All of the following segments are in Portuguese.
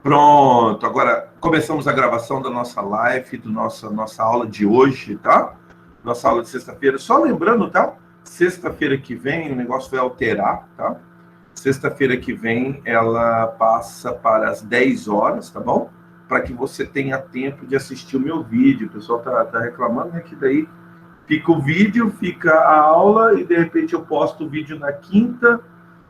Pronto, agora começamos a gravação da nossa live, nossa aula de hoje, tá? Nossa aula de sexta-feira. Só lembrando, tá? Sexta-feira que vem o negócio vai alterar, tá? Sexta-feira que vem ela passa para as 10 horas, tá bom? Para que você tenha tempo de assistir o meu vídeo. O pessoal tá reclamando, né? Que daí fica o vídeo, fica a aula e de repente eu posto o vídeo na quinta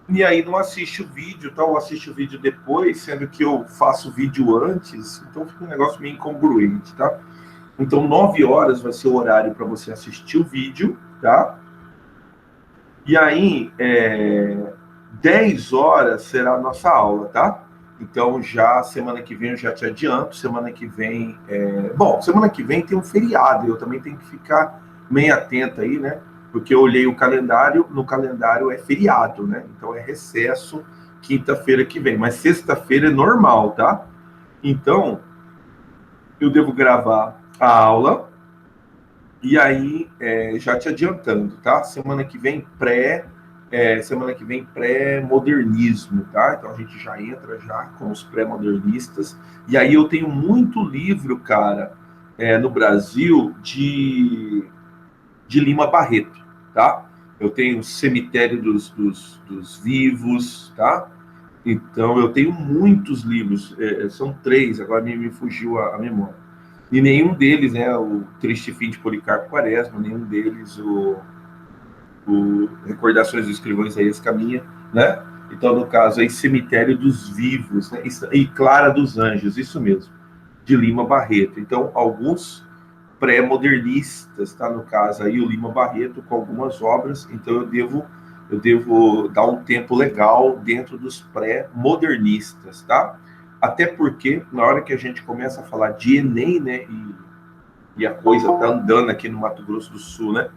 e aí não assiste o vídeo, tá? Ou assiste o vídeo depois, sendo que eu faço o vídeo antes, então fica um negócio meio incongruente, tá? Então 9 horas vai ser o horário para você assistir o vídeo, tá? E aí 10 horas será a nossa aula, tá? Então já semana que vem eu já te adianto, semana que vem semana que vem tem um feriado, eu também tenho que ficar meio atento aí, né? Porque eu olhei o calendário, no calendário é feriado, né? Então é recesso quinta-feira que vem, mas sexta-feira é normal, tá? Então eu devo gravar a aula e aí já te adiantando, tá? Semana que vem pré-modernismo, tá? Então a gente já entra já com os pré-modernistas. E aí eu tenho muito livro, cara, no Brasil de Lima Barreto, tá? Eu tenho o Cemitério dos Vivos, tá? Então eu tenho muitos livros, são 3, agora me fugiu a memória. E nenhum deles, né, o Triste Fim de Policarpo Quaresma, nenhum deles o Recordações do Escrivão Isaías Caminha, né? Então, no caso aí, Cemitério dos Vivos, né? E Clara dos Anjos, isso mesmo, de Lima Barreto. Então, alguns pré-modernistas, tá? No caso aí, o Lima Barreto com algumas obras, então eu devo dar um tempo legal dentro dos pré-modernistas, tá? Até porque, na hora que a gente começa a falar de Enem, né, e a coisa tá andando aqui no Mato Grosso do Sul, né,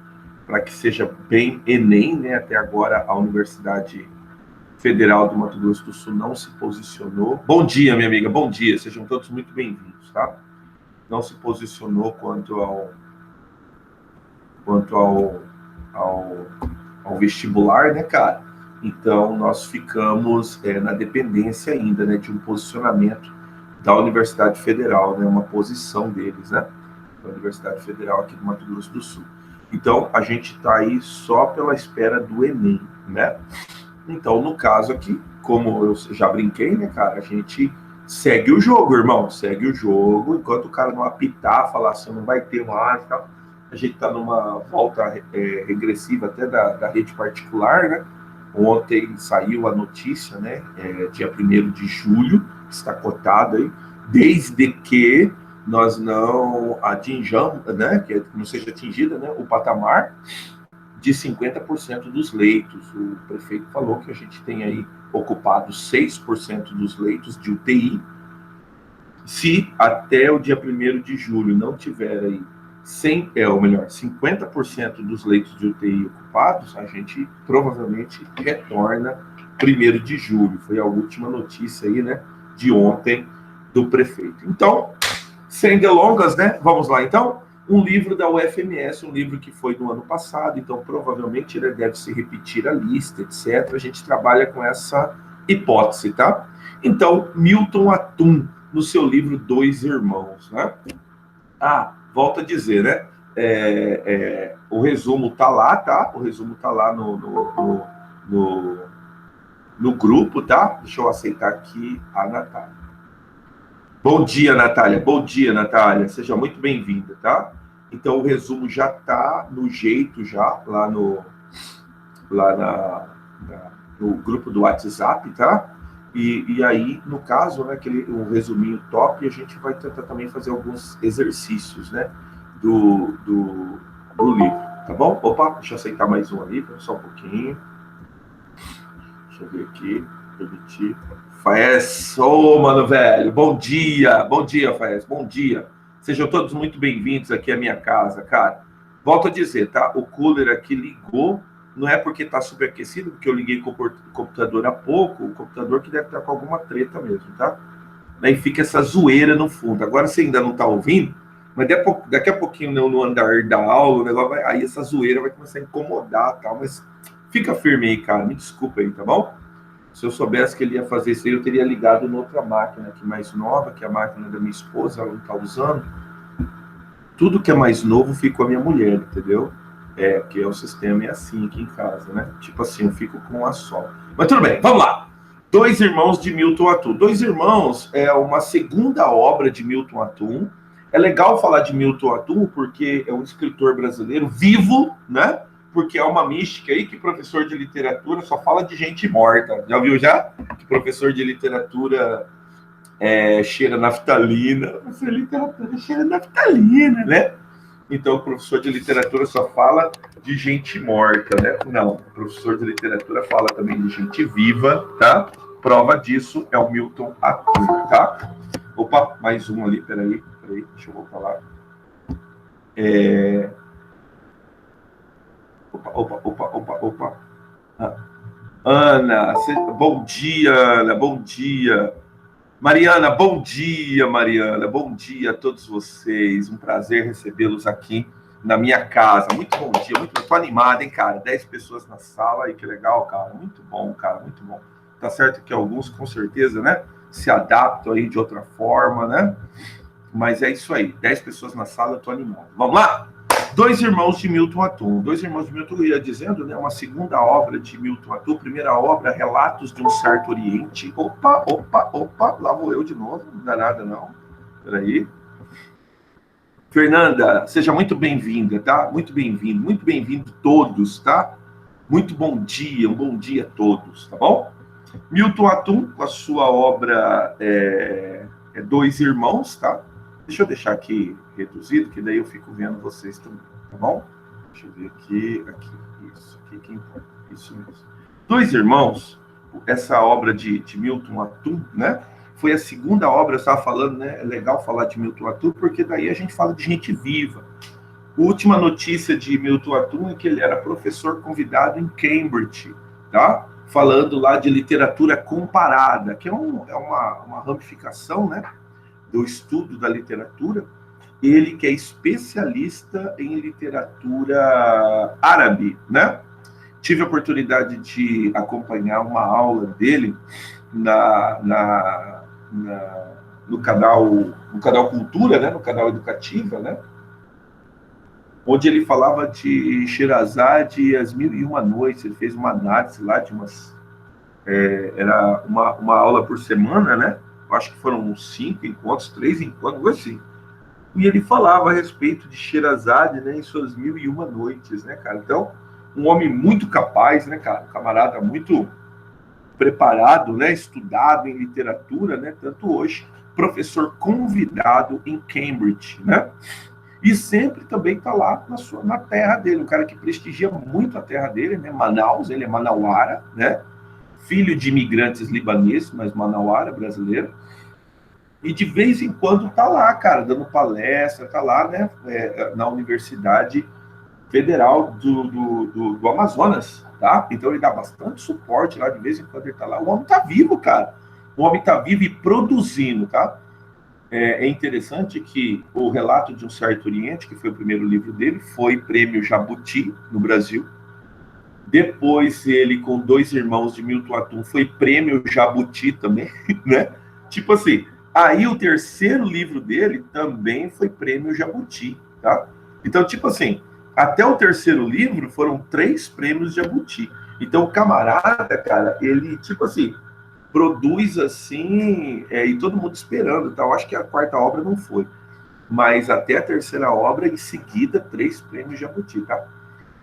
para que seja bem Enem, né? Até agora a Universidade Federal do Mato Grosso do Sul não se posicionou. Bom dia, minha amiga, bom dia, sejam todos muito bem-vindos, tá? Não se posicionou quanto ao vestibular, né, cara? Então nós ficamos na dependência ainda, né, de um posicionamento da Universidade Federal, né, uma posição deles, né, da Universidade Federal aqui do Mato Grosso do Sul. Então, a gente está aí só pela espera do Enem, né? Então, no caso aqui, como eu já brinquei, né, cara, a gente segue o jogo, irmão, segue o jogo, enquanto o cara não apitar, falar assim, não vai ter mais e tal, a gente está numa volta regressiva até da rede particular, né? Ontem saiu a notícia, né, dia 1º de julho, está cotado aí, desde que nós não atinjamos, né, que não seja atingida, né, o patamar de 50% dos leitos. O prefeito falou que a gente tem aí ocupado 6% dos leitos de UTI. Se até o dia 1º de julho não tiver aí 50% dos leitos de UTI ocupados, a gente provavelmente retorna 1º de julho. Foi a última notícia aí, né, de ontem do prefeito. Então, sem delongas, né? Vamos lá, então. Um livro da UFMS, um livro que foi do ano passado, então provavelmente ele deve se repetir a lista, etc. A gente trabalha com essa hipótese, tá? Então, Milton Atum, no seu livro Dois Irmãos, né? Volto a dizer, né? O resumo tá lá, tá? O resumo tá lá no grupo, tá? Deixa eu aceitar aqui a Natália. Bom dia, Natália. Bom dia, Natália. Seja muito bem-vinda, tá? Então, o resumo já tá no jeito, já, lá no grupo do WhatsApp, tá? E aí, no caso, né, um resuminho top, a gente vai tentar também fazer alguns exercícios, né, do livro, tá bom? Opa, deixa eu aceitar mais um ali, só um pouquinho. Deixa eu ver aqui, permitir. Faes, mano, velho, bom dia, Faes, bom dia. Sejam todos muito bem-vindos aqui à minha casa, cara. Volto a dizer, tá? O cooler aqui ligou, não é porque tá superaquecido, porque eu liguei com o computador há pouco, o computador que deve estar com alguma treta mesmo, tá? Daí fica essa zoeira no fundo. Agora você ainda não tá ouvindo, mas daqui a pouquinho no andar da aula, o negócio aí essa zoeira vai começar a incomodar, tal, mas fica firme aí, cara, me desculpa aí, tá bom? Se eu soubesse que ele ia fazer isso aí, eu teria ligado noutra máquina aqui mais nova, que é a máquina da minha esposa, ela não está usando. Tudo que é mais novo fica com a minha mulher, entendeu? Porque o sistema é assim aqui em casa, né? Tipo assim, eu fico com uma só. Mas tudo bem, vamos lá. Dois Irmãos de Milton Atum. Dois Irmãos é uma segunda obra de Milton Atum. É legal falar de Milton Atum porque é um escritor brasileiro vivo, né? Porque é uma mística aí que professor de literatura só fala de gente morta. Já viu já? Que professor de literatura cheira naftalina. Professor de literatura cheira naftalina, né? Então, o professor de literatura só fala de gente morta, né? Não, o professor de literatura fala também de gente viva, tá? Prova disso é o Milton Atum, tá? Opa, mais um ali, peraí, deixa eu voltar lá. Opa. Ana, bom dia, Ana, bom dia. Mariana, bom dia, Mariana. Bom dia a todos vocês. Um prazer recebê-los aqui na minha casa. Muito bom dia, muito bom. Tô animado, hein, cara? 10 pessoas na sala, aí que legal, cara. Muito bom, cara, muito bom. Tá certo que alguns, com certeza, né, se adaptam aí de outra forma, né? Mas é isso aí. 10 pessoas na sala, eu tô animado. Vamos lá? Dois Irmãos de Milton Atum. Dois Irmãos de Milton, eu ia dizendo, né? Uma segunda obra de Milton Atum. Primeira obra, Relatos de um Certo Oriente. Opa, lá vou eu de novo. Não dá nada, não. Peraí. Fernanda, seja muito bem-vinda, tá? Muito bem-vindo todos, tá? Muito bom dia, um bom dia a todos, tá bom? Milton Atum, com a sua obra Dois Irmãos, tá? Deixa eu deixar aqui reduzido, que daí eu fico vendo vocês também, tá bom? Deixa eu ver aqui, isso aqui que importa, isso mesmo. Dois Irmãos, essa obra de Milton Atum, né? Foi a segunda obra, eu estava falando, né? É legal falar de Milton Atum, porque daí a gente fala de gente viva. A última notícia de Milton Atum é que ele era professor convidado em Cambridge, tá? Falando lá de literatura comparada, que é uma ramificação, né, do estudo da literatura. Ele que é especialista em literatura árabe, né? Tive a oportunidade de acompanhar uma aula dele no canal Cultura, né, no canal Educativa, né, onde ele falava de Sherazade e as Mil e Uma Noites. Ele fez uma análise lá de era uma aula por semana, né? Eu acho que foram uns 5 encontros, 3 encontros, assim. E ele falava a respeito de Sherazade, né, em suas 1001 noites, né, cara? Então, um homem muito capaz, né, cara? Um camarada muito preparado, né, estudado em literatura, né? Tanto hoje, professor convidado em Cambridge, né? E sempre também está lá na terra dele, um cara que prestigia muito a terra dele, né? Manaus, ele é manauara, né? Filho de imigrantes libaneses, mas manauara, brasileiro. E de vez em quando está lá, cara, dando palestra, está lá, né? Na Universidade Federal do Amazonas, tá? Então ele dá bastante suporte lá, de vez em quando ele está lá. O homem está vivo, cara. O homem está vivo e produzindo, tá? É interessante que o Relato de um Certo Oriente, que foi o primeiro livro dele, foi prêmio Jabuti no Brasil. Depois ele, com Dois Irmãos de Milton Atum, foi prêmio Jabuti também, né? Tipo assim, aí o terceiro livro dele também foi prêmio Jabuti, tá? Então, tipo assim, até o terceiro livro foram 3 prêmios Jabuti. Então, o camarada, cara, ele, tipo assim, produz assim, e todo mundo esperando, tá? Eu acho que a quarta obra não foi, mas até a terceira obra, em seguida, 3 prêmios Jabuti, tá?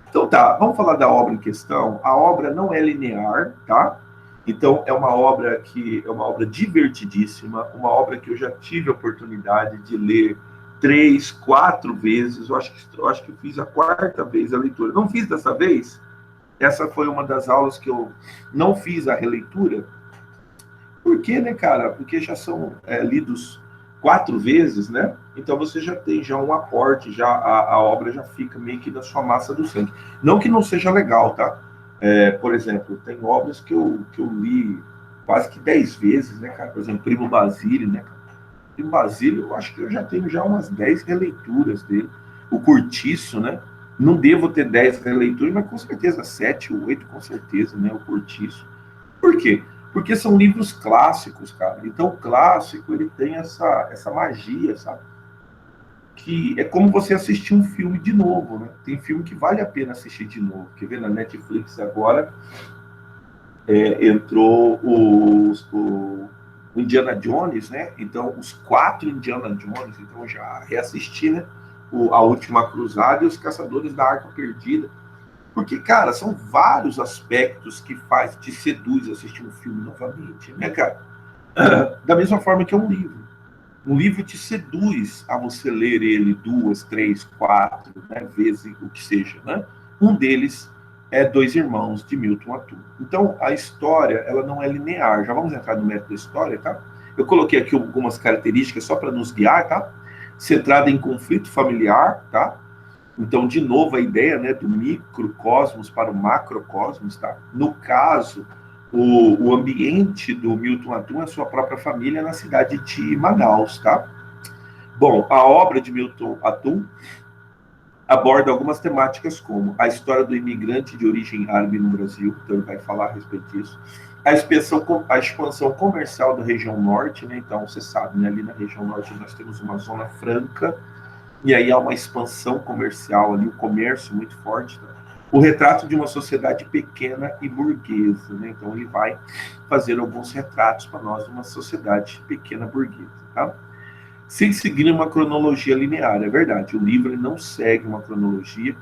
Então tá, vamos falar da obra em questão. A obra não é linear, tá? Então é uma obra divertidíssima, uma obra que eu já tive a oportunidade de ler 3, 4 vezes. Eu acho que eu fiz a 4ª vez a leitura. Não fiz dessa vez. Essa foi uma das aulas que eu não fiz a releitura. Por quê, né, cara? Porque já são lidos 4 vezes, né? Então você já tem um aporte, já a obra já fica meio que na sua massa do sangue. Não que não seja legal, tá? Por exemplo, tem obras que eu li quase que 10 vezes, né, cara? Por exemplo, Primo Basílio, né? Primo Basílio, eu acho que eu já tenho umas 10 releituras dele. O Cortiço, né? Não devo ter 10 releituras, mas com certeza 7 ou 8, com certeza, né? O Cortiço. Por quê? Porque são livros clássicos, cara. Então, o clássico, ele tem essa magia, sabe? Que é como você assistir um filme de novo, né? Tem filme que vale a pena assistir de novo. Quer ver, na Netflix agora, entrou o Indiana Jones, né? Então, os 4 Indiana Jones, então eu já reassisti, né? A Última Cruzada e os Caçadores da Arca Perdida. Porque, cara, são vários aspectos que te seduz assistir um filme novamente, né, cara? Da mesma forma que é um livro. Um livro te seduz a você ler ele 2, 3, 4, né, vezes, o que seja, né? Um deles é Dois Irmãos, de Milton Atum. Então, a história, ela não é linear. Já vamos entrar no método da história, tá? Eu coloquei aqui algumas características só para nos guiar, tá? Centrada em conflito familiar, tá? Então, de novo, a ideia, né, do microcosmos para o macrocosmos, tá? No caso, o ambiente do Milton Atum é a sua própria família na cidade de Manaus, tá? Bom, a obra de Milton Atum aborda algumas temáticas como a história do imigrante de origem árabe no Brasil, então ele vai falar a respeito disso, a expansão comercial da região norte, né? Então, você sabe, né, ali na região norte nós temos uma zona franca, e aí há uma expansão comercial ali, o comércio muito forte, né? O retrato de uma sociedade pequena e burguesa, né? Então ele vai fazer alguns retratos para nós de uma sociedade pequena burguesa, tá? Sem seguir uma cronologia linear, é verdade. O livro ele não segue uma cronologia.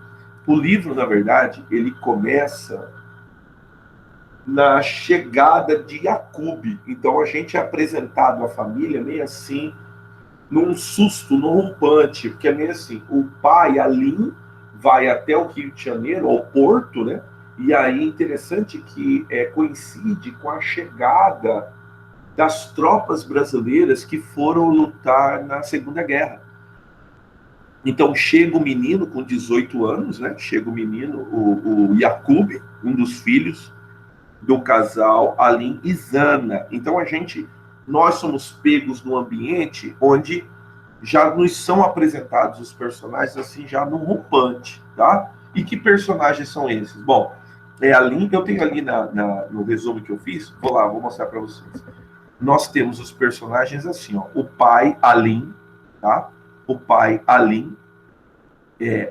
O livro, na verdade, ele começa na chegada de Yacube. Então a gente é apresentado à família meio assim, num susto, num rompante, porque é meio assim, o pai, Alim, vai até o Rio de Janeiro, ao Porto, né? E aí é interessante que coincide com a chegada das tropas brasileiras que foram lutar na Segunda Guerra. Então chega o menino com 18 anos, né? Chega o menino, o Yacube, um dos filhos do casal Alim e Zana. Então nós somos pegos num ambiente onde já nos são apresentados os personagens assim, já no rompante, tá? E que personagens são esses? Bom, Alim, eu tenho ali no resumo que eu fiz, vou mostrar para vocês. Nós temos os personagens assim, ó, o pai Alim, tá? O pai Alim,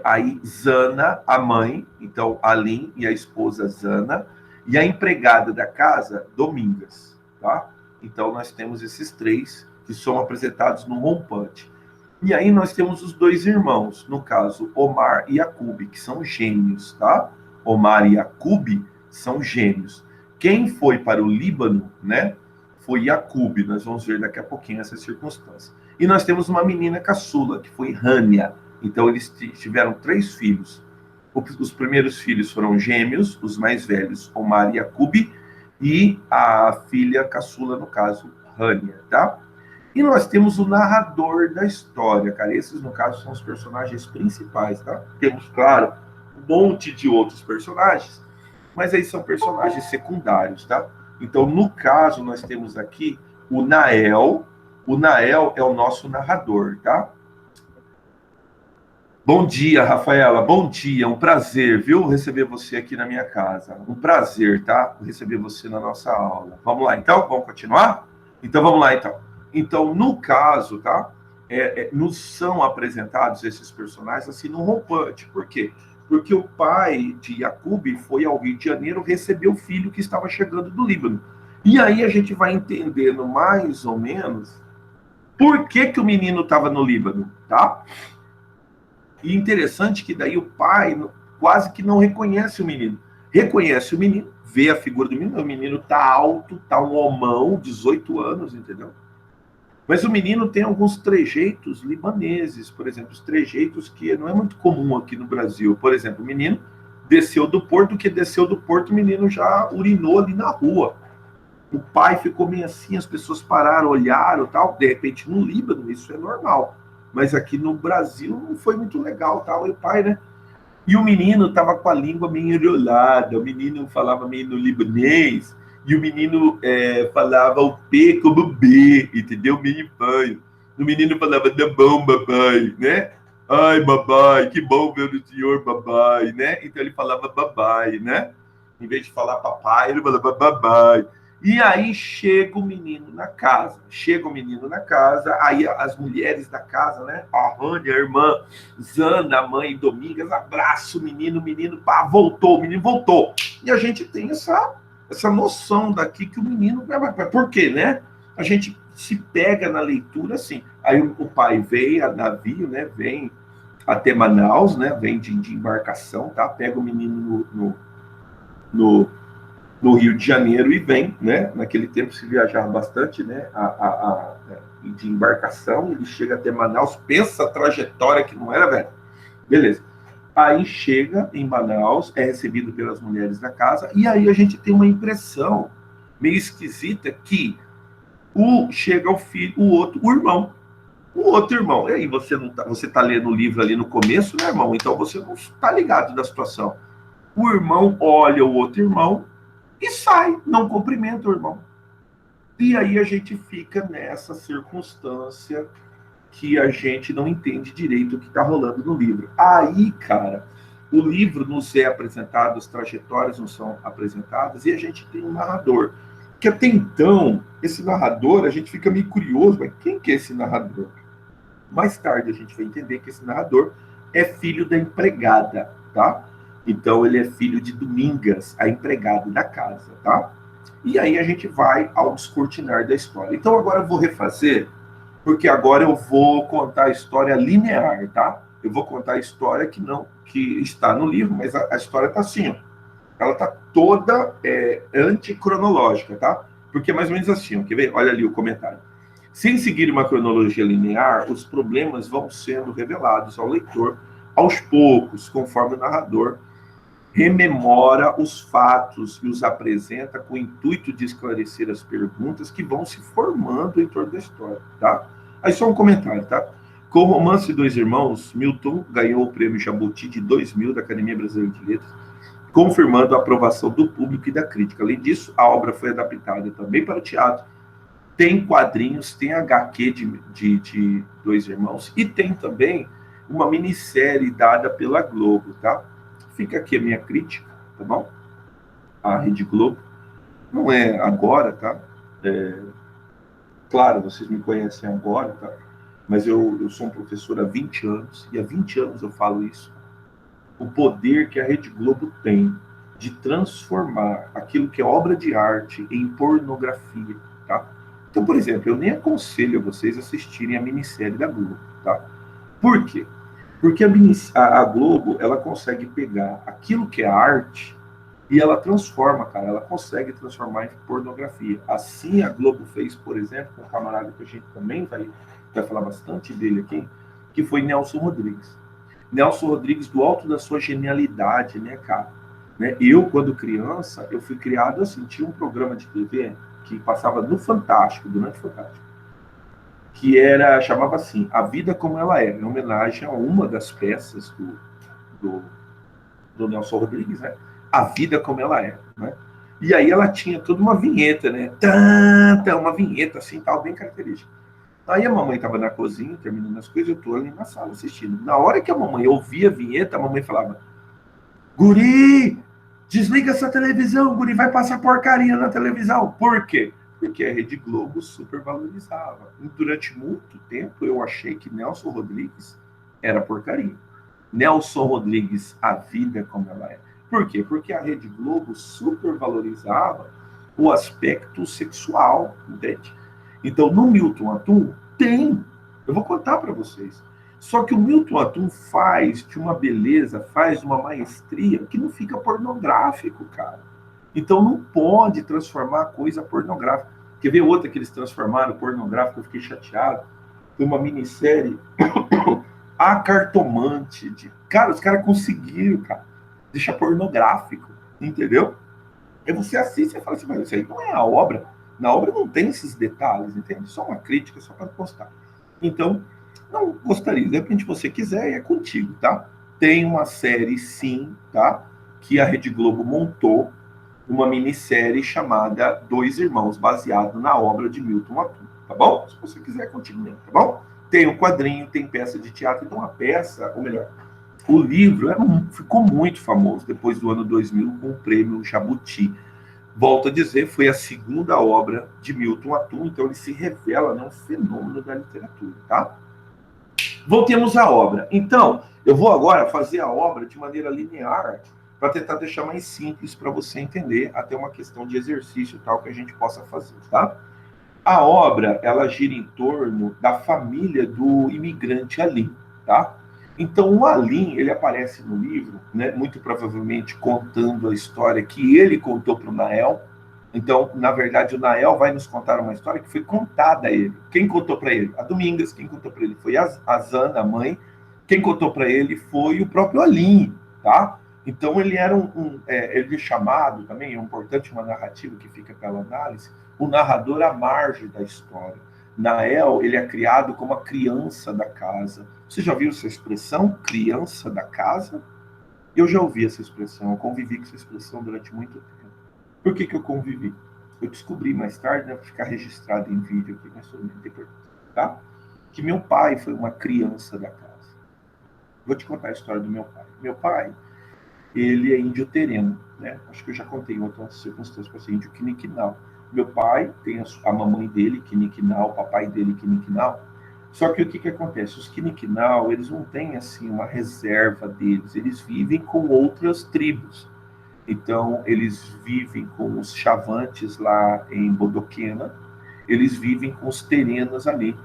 aí Zana, a mãe, então Alim e a esposa Zana, e a empregada da casa, Domingas, tá? Então nós temos esses 3 que são apresentados no rompante. E aí nós temos os 2 irmãos, no caso, Omar e Yacube, que são gêmeos, tá? Omar e Yacube são gêmeos. Quem foi para o Líbano, né, foi Yacube, nós vamos ver daqui a pouquinho essa circunstância. E nós temos uma menina caçula, que foi Rania. Então eles tiveram 3 filhos. Os primeiros filhos foram gêmeos, os mais velhos, Omar e Yacube, e a filha caçula, no caso, Rania, tá? E nós temos o narrador da história, cara. Esses, no caso, são os personagens principais, tá? Temos, claro, um monte de outros personagens, mas aí são personagens secundários, tá? Então, no caso, nós temos aqui o Nael. O Nael é o nosso narrador, tá? Bom dia, Rafaela. Bom dia. Um prazer, viu, receber você aqui na minha casa. Um prazer, tá? Receber você na nossa aula. Vamos lá, então? Vamos continuar? Então, vamos lá, então. Então, no caso, tá? Nos são apresentados esses personagens assim no rompante. Por quê? Porque o pai de Yacube foi ao Rio de Janeiro receber o filho que estava chegando do Líbano. E aí a gente vai entendendo mais ou menos por que o menino estava no Líbano, tá? E interessante que daí o pai quase que não reconhece o menino. Reconhece o menino, vê a figura do menino, o menino tá alto, tá um homão, 18 anos, entendeu? Mas o menino tem alguns trejeitos libaneses, por exemplo, os trejeitos que não é muito comum aqui no Brasil. Por exemplo, o menino desceu do porto, o menino já urinou ali na rua. O pai ficou meio assim, as pessoas pararam, olharam, tal. De repente, no Líbano, isso é normal. Mas aqui no Brasil não foi muito legal, tal. E o pai, né? E o menino estava com a língua meio enrolada, o menino falava meio no libanês, e o menino falava o P como B, entendeu? Meio fanho. O menino falava, tá bom, babai, né? Ai, babai, que bom ver o senhor, babai, né? Então ele falava babai, né? Em vez de falar papai, ele falava babai. E aí chega o menino na casa. Aí as mulheres da casa, né? A Rania, a irmã Zana, a mãe Domingas, abraça o menino, pá, voltou, o menino voltou. E a gente tem essa noção daqui que o menino... Por quê, né? A gente se pega na leitura assim. Aí o pai vem a navio, né? Vem até Manaus, né? Vem de embarcação, tá? Pega o menino no Rio de Janeiro e vem, né? Naquele tempo se viajava bastante, né? De embarcação, ele chega até Manaus, pensa a trajetória que não era, velho. Beleza. Aí chega em Manaus, é recebido pelas mulheres da casa, e aí a gente tem uma impressão meio esquisita que chega o filho, o irmão. O outro irmão. E aí você tá lendo o livro ali no começo, né, irmão? Então você não está ligado da situação. O irmão olha o outro irmão e sai, não cumprimenta o irmão. E aí a gente fica nessa circunstância que a gente não entende direito o que está rolando no livro. Aí, cara, o livro nos é apresentado, as trajetórias não são apresentadas, e a gente tem um narrador. Que até então, esse narrador, a gente fica meio curioso, mas quem que é esse narrador? Mais tarde a gente vai entender que esse narrador é filho da empregada, tá? Então ele é filho de Domingas, a empregada da casa, tá? E aí a gente vai ao descortinar da história. Então agora eu vou refazer, porque agora eu vou contar a história linear, tá? Eu vou contar a história que está no livro, mas a história está assim, ó. Ela está toda anticronológica, tá? Porque é mais ou menos assim, ó, quer ver? Olha ali o comentário. Sem seguir uma cronologia linear, os problemas vão sendo revelados ao leitor aos poucos, conforme o narrador rememora os fatos e os apresenta com o intuito de esclarecer as perguntas que vão se formando em torno da história, tá? Aí só um comentário, tá? Com o romance Dois Irmãos, Milton ganhou o prêmio Jabuti de 2000 da Academia Brasileira de Letras, confirmando a aprovação do público e da crítica. Além disso, a obra foi adaptada também para o teatro. Tem quadrinhos, tem HQ de Dois Irmãos e tem também uma minissérie dada pela Globo, tá? Fica aqui a minha crítica, tá bom? A Rede Globo. Não é agora, tá? Claro, vocês me conhecem agora, tá? Mas eu sou um professor há 20 anos, e há 20 anos eu falo isso. O poder que a Rede Globo tem de transformar aquilo que é obra de arte em pornografia, tá? Então, por exemplo, eu nem aconselho a vocês assistirem a minissérie da Globo, tá? Por quê? Porque a Globo, ela consegue pegar aquilo que é arte e ela transforma, cara, ela consegue transformar em pornografia. Assim a Globo fez, por exemplo, com um camarada que a gente também vai falar bastante dele aqui, que foi Nelson Rodrigues. Nelson Rodrigues, do alto da sua genialidade, né, cara? Né? Eu, quando criança, eu fui criado assim, tinha um programa de TV que passava no Fantástico, durante o Fantástico, que chamava assim, A Vida Como Ela É, em homenagem a uma das peças do Nelson Rodrigues, né? A Vida Como Ela É, né? E aí ela tinha toda uma vinheta, né? Uma vinheta assim, tal, bem característica. Aí a mamãe estava na cozinha, terminando as coisas, eu estou ali na sala assistindo. Na hora que a mamãe ouvia a vinheta, a mamãe falava, Guri, desliga essa televisão, Guri, vai passar porcaria na televisão. Por quê? Porque a Rede Globo supervalorizava. E durante muito tempo eu achei que Nelson Rodrigues era porcaria. Nelson Rodrigues, A Vida Como Ela É. Por quê? Porque a Rede Globo supervalorizava o aspecto sexual, entende? Então, no Milton Atum, tem. Eu vou contar para vocês. Só que o Milton Atum faz de uma beleza, faz de uma maestria que não fica pornográfico, cara. Então não pode transformar a coisa pornográfica. Quer ver outra que eles transformaram pornográfico? Eu fiquei chateado. Foi uma minissérie A Cartomante. Cara, os caras conseguiram, cara, deixar pornográfico, entendeu? Aí você assiste e fala assim, mas isso aí não é a obra. Na obra não tem esses detalhes, entende? Só uma crítica, só para postar. Então, não gostaria. De repente, você quiser, é contigo, tá? Tem uma série, sim, tá? Que a Rede Globo montou, uma minissérie chamada Dois Irmãos, baseado na obra de Milton Atum, tá bom? Se você quiser, é contigo mesmo, tá bom? Tem o quadrinho, tem peça de teatro. Então, a peça, ou melhor, o livro ficou muito famoso depois do ano 2000 com o prêmio Jabuti. Volto a dizer, foi a segunda obra de Milton Atum, então ele se revela, né, um fenômeno da literatura, tá? Voltemos à obra. Então, eu vou agora fazer a obra de maneira linear, para tentar deixar mais simples para você entender, até uma questão de exercício tal que a gente possa fazer, tá? A obra, ela gira em torno da família do imigrante Alim, tá? Então, o Alim, ele aparece no livro, né, muito provavelmente contando a história que ele contou para o Nael. Então, na verdade, o Nael vai nos contar uma história que foi contada a ele. Quem contou para ele? A Domingas. Quem contou para ele foi a Zana, a mãe. Quem contou para ele foi o próprio Alim, tá? Então, ele era ele é chamado também, é importante uma narrativa que fica pela análise, o narrador à margem da história. Nael, ele é criado como a criança da casa. Você já viu essa expressão, criança da casa? Eu já ouvi essa expressão, eu convivi com essa expressão durante muito tempo. Por que eu convivi? Eu descobri mais tarde, né, para ficar registrado em vídeo aqui, mas não tem importância, tá? Que meu pai foi uma criança da casa. Vou te contar a história do meu pai. Meu pai, ele é índio tereno, né? Acho que eu já contei em outras circunstâncias para ser índio quiniquinal. Meu pai tem a mamãe dele, quiniquinal, o papai dele, quiniquinal. Só que o que acontece? Os quiniquinal, eles não têm assim uma reserva deles, eles vivem com outras tribos. Então, eles vivem com os chavantes lá em Bodoquena, eles vivem com os terenos ali,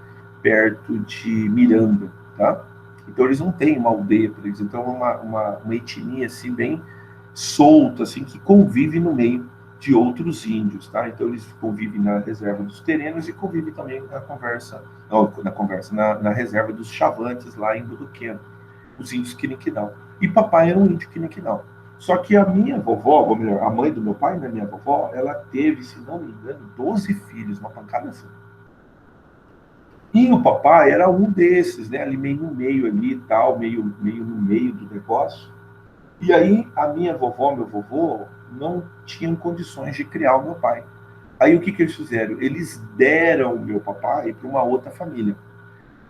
perto de Miranda, tá? Então, eles não têm uma aldeia para eles. Então, é uma etnia, assim, bem solta, assim, que convive no meio de outros índios, tá? Então, eles convivem na reserva dos terenos e convivem também na reserva dos chavantes lá em Bodoquena, os índios Quiniquinal. E papai era um índio Quiniquinal. Só que a minha vovó, ou melhor, a mãe do meu pai, né, minha vovó, ela teve, se não me engano, 12 filhos, uma pancada assim. E o papai era um desses, né, ali meio no meio ali e tal, meio no meio do negócio. E aí a minha vovó, meu vovô, não tinham condições de criar o meu pai. Aí o que eles fizeram? Eles deram o meu papai para uma outra família.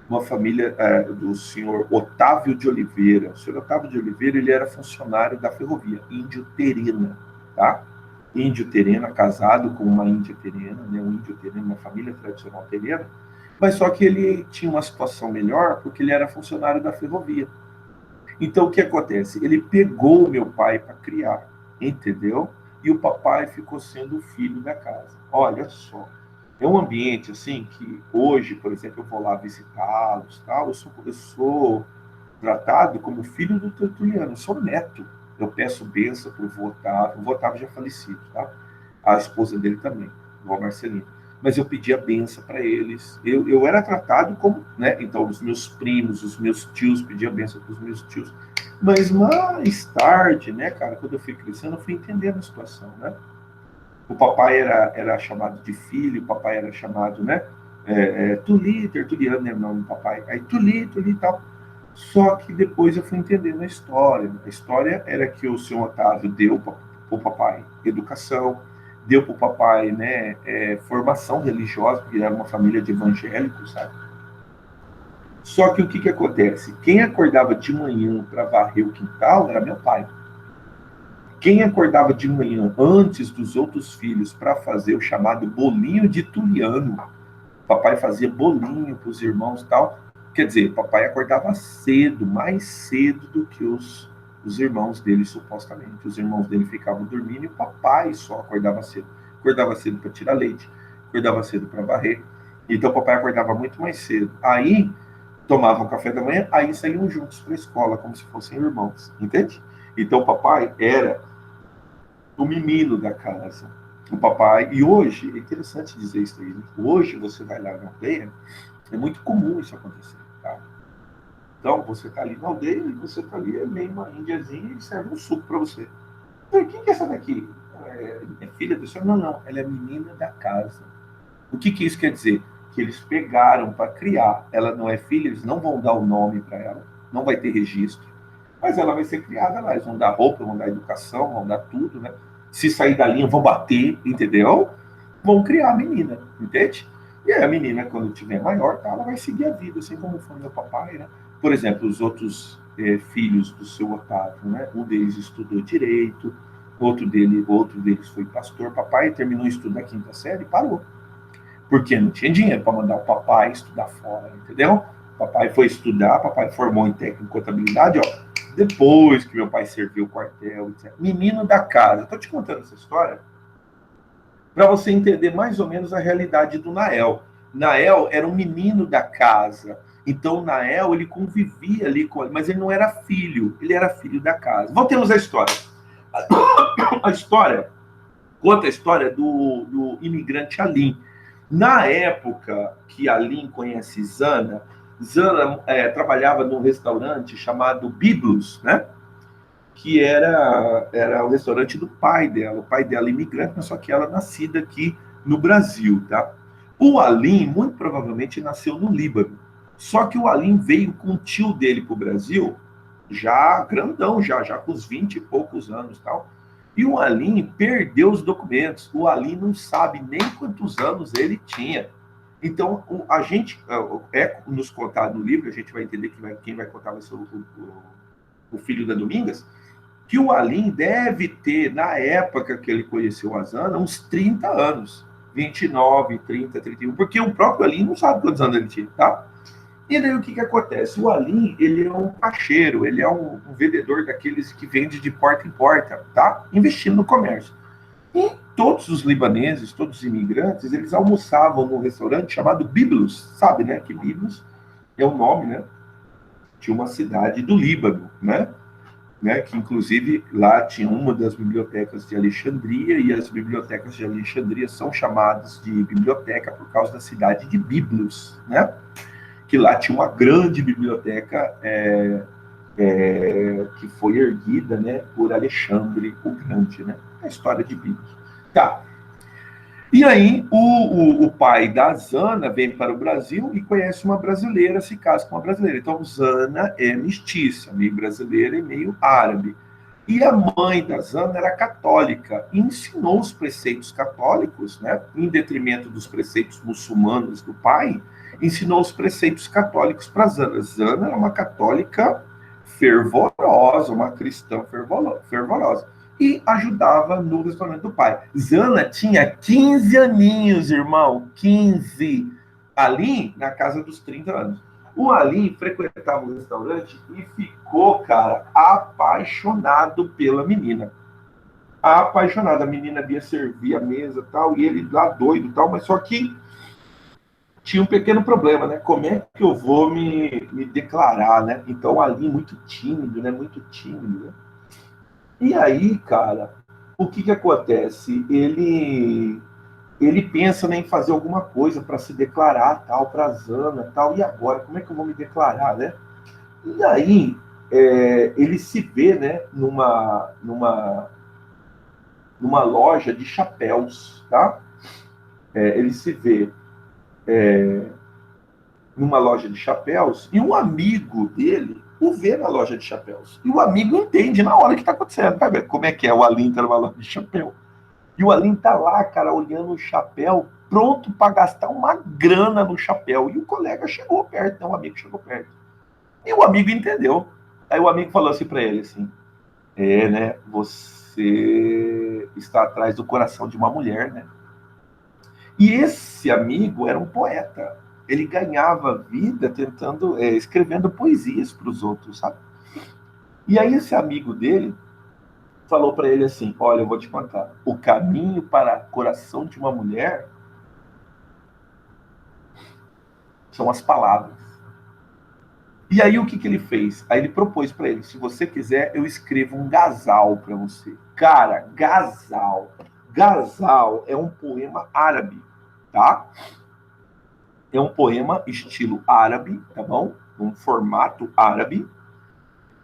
Uma família do senhor Otávio de Oliveira. O senhor Otávio de Oliveira, ele era funcionário da ferrovia, índio terena, tá? Índio terena, casado com uma índia terena, né? Um índio terena, uma família tradicional terena, mas só que ele tinha uma situação melhor porque ele era funcionário da ferrovia. Então, o que acontece? Ele pegou o meu pai para criar, entendeu? E o papai ficou sendo o filho da casa. Olha só. É um ambiente, assim, que hoje, por exemplo, eu vou lá visitá-los, tal, eu sou tratado como filho do Tertuliano, eu sou neto. Eu peço bênção para o vô Otávio já falecido, tá? A esposa dele também, o Marcelino. Mas eu pedi a benção para eles. Eu era tratado como, né? Então, os meus primos, os meus tios, pedi a benção para os meus tios. Mas mais tarde, né, cara, quando eu fui crescendo, eu fui entendendo a situação, né? O papai era chamado de filho, o papai era chamado, né? Tuli, Tertuliano, né, o nome do papai. Aí Tuli e tal. Só que depois eu fui entendendo a história. A história era que o senhor Otávio deu para o papai educação, deu para o papai, né, formação religiosa, porque era uma família de evangélicos, sabe? Só que o que acontece? Quem acordava de manhã para varrer o quintal era meu pai. Quem acordava de manhã antes dos outros filhos para fazer o chamado bolinho de Tuliano, papai fazia bolinho para os irmãos e tal. Quer dizer, papai acordava cedo, mais cedo do que os irmãos dele, supostamente. Os irmãos dele ficavam dormindo e o papai só acordava cedo. Acordava cedo para tirar leite, acordava cedo para varrer. Então, papai acordava muito mais cedo. Aí, tomavam café da manhã, aí saíam juntos para a escola, como se fossem irmãos, entende? Então, o papai era o menino da casa. O papai, e hoje, é interessante dizer isso aí, né? Hoje você vai lá na aldeia, é muito comum isso acontecer, tá? Então, você tá ali na aldeia e você tá ali, é meio uma índiazinha e serve um suco para você. Então, quem que é essa daqui? É filha do senhor? Não, não, ela é menina da casa. O que isso quer dizer? Que eles pegaram para criar. Ela não é filha, eles não vão dar o nome para ela, não vai ter registro, mas ela vai ser criada lá. Eles vão dar roupa, vão dar educação, vão dar tudo, né? Se sair da linha, vão bater, entendeu? Vão criar a menina, entende? E aí a menina, quando tiver maior, tá, ela vai seguir a vida, assim como foi meu papai, né? Por exemplo, os outros filhos do seu Otávio, né? Um deles estudou direito, outro deles foi pastor. Papai terminou o estudo da quinta série e parou. Porque não tinha dinheiro para mandar o papai estudar fora, entendeu? Papai foi estudar, papai formou em técnico em contabilidade, ó, depois que meu pai serviu o quartel, etc. Menino da casa. Eu tô te contando essa história para você entender mais ou menos a realidade do Nael. Nael era um menino da casa. Então, Nael, ele convivia ali com ele, mas ele não era filho, ele era filho da casa. Voltemos à história. A história conta a história do imigrante Alim. Na época que Alim conhece Zana, Zana trabalhava num restaurante chamado Biblos, né? Que era o restaurante do pai dela. O pai dela é imigrante, mas só que ela é nascida aqui no Brasil, tá? O Alim, muito provavelmente, nasceu no Líbano. Só que o Alim veio com o tio dele para o Brasil, já grandão, já com os 20 e poucos anos, tal. E o Alim perdeu os documentos. O Alim não sabe nem quantos anos ele tinha. Então, a gente, nos contar no livro, a gente vai entender que quem vai contar vai ser o filho da Domingas, que o Alim deve ter, na época que ele conheceu a Zana, uns 30 anos. 29, 30, 31, porque o próprio Alim não sabe quantos anos ele tinha, tá? E daí o que acontece? O Alim, ele é um caixeiro, ele é um vendedor daqueles que vende de porta em porta, tá? Investindo no comércio. E todos os libaneses, todos os imigrantes, eles almoçavam num restaurante chamado Biblos, sabe, né? Que Biblos é o nome, né? De uma cidade do Líbano, né? Que inclusive lá tinha uma das bibliotecas de Alexandria, e as bibliotecas de Alexandria são chamadas de biblioteca por causa da cidade de Biblos, né? Que lá tinha uma grande biblioteca que foi erguida, né, por Alexandre o Grande, né? A história de Biblos. Tá. E aí o pai da Zana vem para o Brasil e conhece uma brasileira, se casa com uma brasileira. Então, Zana é mestiça, meio brasileira e meio árabe. E a mãe da Zana era católica e ensinou os preceitos católicos, né, em detrimento dos preceitos muçulmanos do pai, ensinou os preceitos católicos para Zana. Zana era uma católica fervorosa, uma cristã fervorosa. E ajudava no restaurante do pai. Zana tinha 15 aninhos, irmão, 15. Ali, na casa dos 30 anos. O Alim frequentava o restaurante e ficou, cara, apaixonado pela menina. Apaixonado. A menina ia servir a mesa e tal, e ele lá doido e tal, mas só que tinha um pequeno problema, né? Como é que eu vou me declarar, né? Então, o Alim muito tímido, né? Muito tímido, né? E aí, cara, o que acontece? Ele pensa, né, em fazer alguma coisa para se declarar, tal, para Zana, tal. E agora, como é que eu vou me declarar, né? E aí, ele se vê, né, numa loja de chapéus, tá? Ele se vê numa loja de chapéus e um amigo dele o vê na loja de chapéus. E o amigo entende na hora que está acontecendo. Vai ver como é que é o Alim tá numa loja de chapéu. E o Alim tá lá, cara, olhando o chapéu, pronto para gastar uma grana no chapéu. E o colega chegou perto, né? O amigo chegou perto. E o amigo entendeu. Aí o amigo falou assim para ele, assim, né, você está atrás do coração de uma mulher, né? E esse amigo era um poeta. Ele ganhava vida tentando, escrevendo poesias para os outros, sabe? E aí esse amigo dele falou para ele assim, olha, eu vou te contar, o caminho para o coração de uma mulher são as palavras. E aí o que ele fez? Aí ele propôs para ele, se você quiser, eu escrevo um gazal para você. Cara, gazal. Gazal é um poema árabe, tá? É um poema estilo árabe, tá bom? Um formato árabe.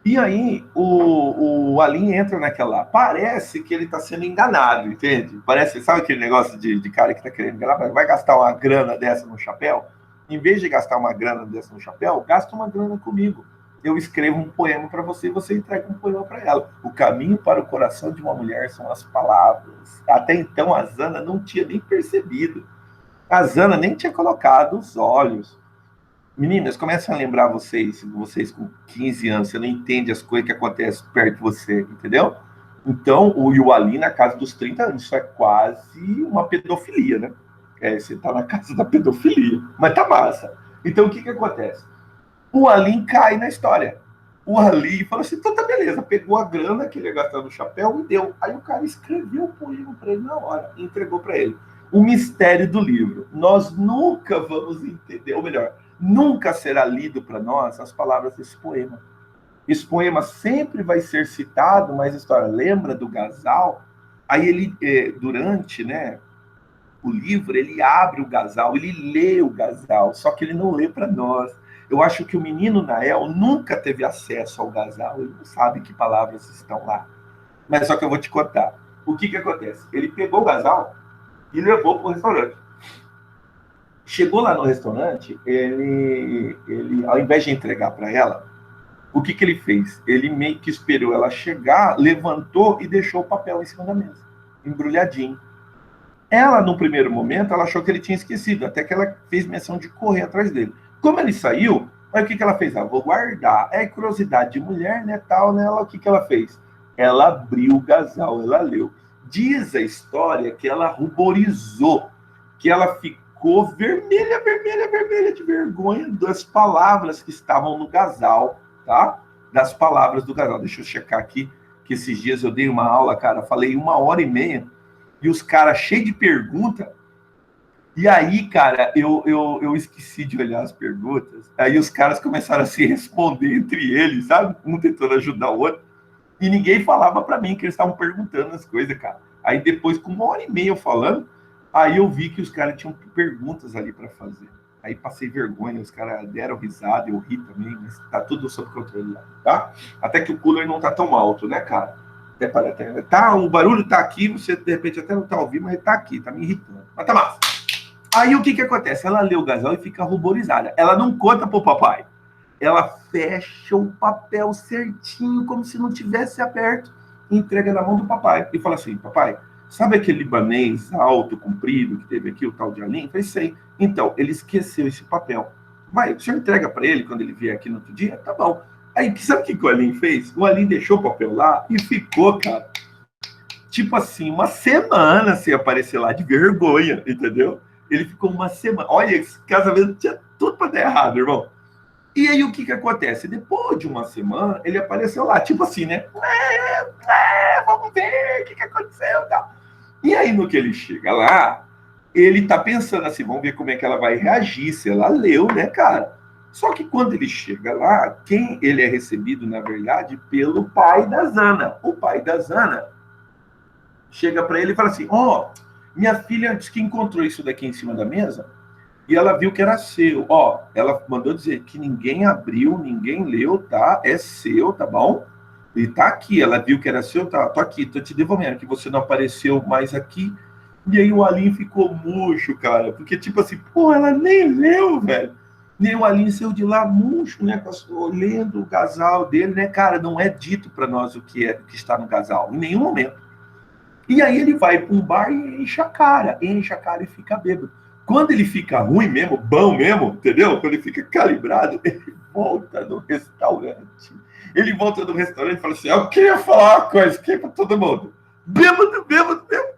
E aí o Alim entra naquela. Parece que ele está sendo enganado, entende? Parece, sabe aquele negócio de cara que está querendo enganar? Vai gastar uma grana dessa no chapéu? Em vez de gastar uma grana dessa no chapéu, gasta uma grana comigo. Eu escrevo um poema para você e você entrega um poema para ela. O caminho para o coração de uma mulher são as palavras. Até então a Zana não tinha nem percebido. A Zana nem tinha colocado os olhos. Meninas, começam a lembrar vocês com 15 anos, você não entende as coisas que acontecem perto de você, entendeu? Então, o Ali na casa dos 30 anos, isso é quase uma pedofilia, né? Você tá na casa da pedofilia, mas tá massa. Então, o que acontece? O Ali cai na história. O Ali falou assim, então tá beleza, pegou a grana que ele ia gastar no chapéu e deu. Aí o cara escreveu o poema para ele na hora e entregou para ele. O mistério do livro. Nós nunca vamos entender, ou melhor, nunca será lido para nós as palavras desse poema. Esse poema sempre vai ser citado, mas a história lembra do Gazal. Aí ele, durante, né, o livro, ele abre o Gazal, ele lê o Gazal, só que ele não lê para nós. Eu acho que o menino Nael nunca teve acesso ao Gazal, ele não sabe que palavras estão lá. Mas só que eu vou te contar. O que acontece? Ele pegou o Gazal e levou para o restaurante. Chegou lá no restaurante, ele ao invés de entregar para ela, o que ele fez? Ele meio que esperou ela chegar, levantou e deixou o papel em cima da mesa, embrulhadinho. Ela, no primeiro momento, ela achou que ele tinha esquecido, até que ela fez menção de correr atrás dele. Como ele saiu, aí o que ela fez? Vou guardar. É curiosidade de mulher, né, tal, né? O que ela fez? Ela abriu o Gazal, ela leu. Diz a história que ela ruborizou, que ela ficou vermelha, vermelha, vermelha de vergonha das palavras que estavam no Gazal, tá? Das palavras do Gazal. Deixa eu checar aqui, que esses dias eu dei uma aula, cara, falei 1h30, e os caras cheios de pergunta. E aí, cara, eu esqueci de olhar as perguntas. Aí os caras começaram a se responder entre eles, sabe? Um tentando ajudar o outro. E ninguém falava para mim que eles estavam perguntando as coisas, cara. Aí depois, com 1h30 eu falando, aí eu vi que os caras tinham perguntas ali para fazer. Aí passei vergonha, os caras deram risada, eu ri também, mas tá tudo sob controle lá, tá? Até que o cooler não tá tão alto, né, cara? Tá, o barulho tá aqui, você de repente até não tá ouvindo, mas tá aqui, tá me irritando. Mas tá massa. Aí o que acontece? Ela lê o Gazal e fica ruborizada. Ela não conta pro papai. Ela fecha o papel certinho, como se não tivesse aberto, e entrega na mão do papai. E fala assim, papai, sabe aquele libanês alto, comprido, que teve aqui, o tal de Alim? Eu falei, sei. Então, ele esqueceu esse papel. Vai, o senhor entrega para ele quando ele vier aqui no outro dia? Tá bom. Aí, sabe o que o Alim fez? O Alim deixou o papel lá e ficou, cara, tipo assim, uma semana sem aparecer lá, de vergonha, entendeu? Ele ficou uma semana. Olha, esse casamento tinha tudo para dar errado, irmão. E aí o que acontece? Depois de uma semana, ele apareceu lá, tipo assim, né? Vamos ver o que aconteceu. Tal. E aí, no que ele chega lá, ele tá pensando assim, vamos ver como é que ela vai reagir, se ela leu, né, cara? Só que quando ele chega lá, quem ele é recebido, na verdade, pelo pai da Zana. O pai da Zana chega para ele e fala assim, minha filha disse que encontrou isso daqui em cima da mesa e ela viu que era seu. Ela mandou dizer que ninguém abriu, ninguém leu, tá? É seu, tá bom? E tá aqui, ela viu que era seu, tá? Tô aqui, tô te devolvendo, que você não apareceu mais aqui. E aí o Alim ficou murcho, cara, porque tipo assim, ela nem leu, velho. Nem o Alim saiu de lá murcho, né, lendo o Gazal dele, né, cara, não é dito para nós o que está no Gazal, em nenhum momento. E aí ele vai para um bar e enche a cara e fica bêbado. Quando ele fica ruim mesmo, bom mesmo, entendeu? Quando ele fica calibrado, ele volta no restaurante. Ele volta no restaurante e fala assim, eu queria falar uma coisa aqui para todo mundo. Bêbado, bêbado, bêbado.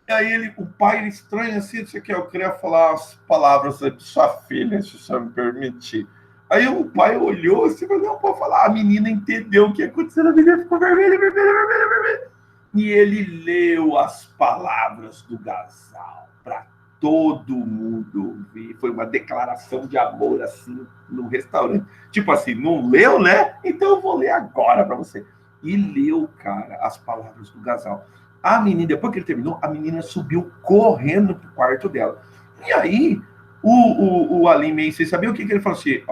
E aí o pai ele estranha assim, disse que eu queria falar as palavras para sua filha, se o senhor me permitir. Aí o pai olhou assim, mas não pode falar. A menina entendeu o que aconteceu, a menina ficou vermelha, vermelha, vermelha, vermelha. E ele leu as palavras do Gazal para todo mundo ouvir. Foi uma declaração de amor, assim, no restaurante. Tipo assim, não leu, né? Então eu vou ler agora para você. E leu, cara, as palavras do Gazal. A menina, depois que ele terminou, a menina subiu correndo pro quarto dela. E aí, o Alim meio sem saber o que ele falou assim,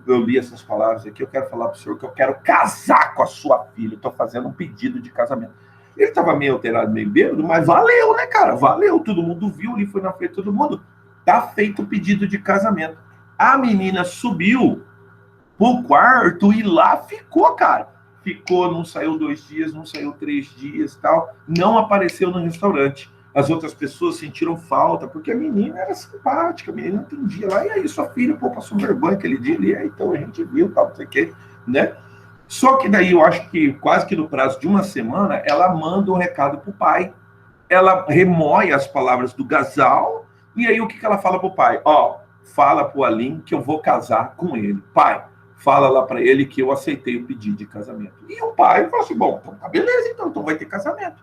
eu li essas palavras aqui, eu quero falar pro senhor que eu quero casar com a sua filha, eu tô fazendo um pedido de casamento. Ele estava meio alterado, meio bêbado, mas valeu, né, cara? Valeu, todo mundo viu, ele foi na frente de todo mundo. Tá feito o pedido de casamento. A menina subiu pro quarto e lá ficou, cara. Ficou, não saiu 2 dias, não saiu 3 dias, tal. Não apareceu no restaurante. As outras pessoas sentiram falta, porque a menina era simpática, a menina entendia lá. E aí, sua filha, passou vergonha aquele dia ali, então a gente viu, tal, não sei o quê, né? Só que daí eu acho que quase que no prazo de uma semana, ela manda um recado pro pai, ela remoe as palavras do Gazal, e aí o que ela fala pro pai? Ó, fala pro Alim que eu vou casar com ele. Pai, fala lá para ele que eu aceitei o pedido de casamento. E o pai fala assim, bom, então tá beleza, então vai ter casamento.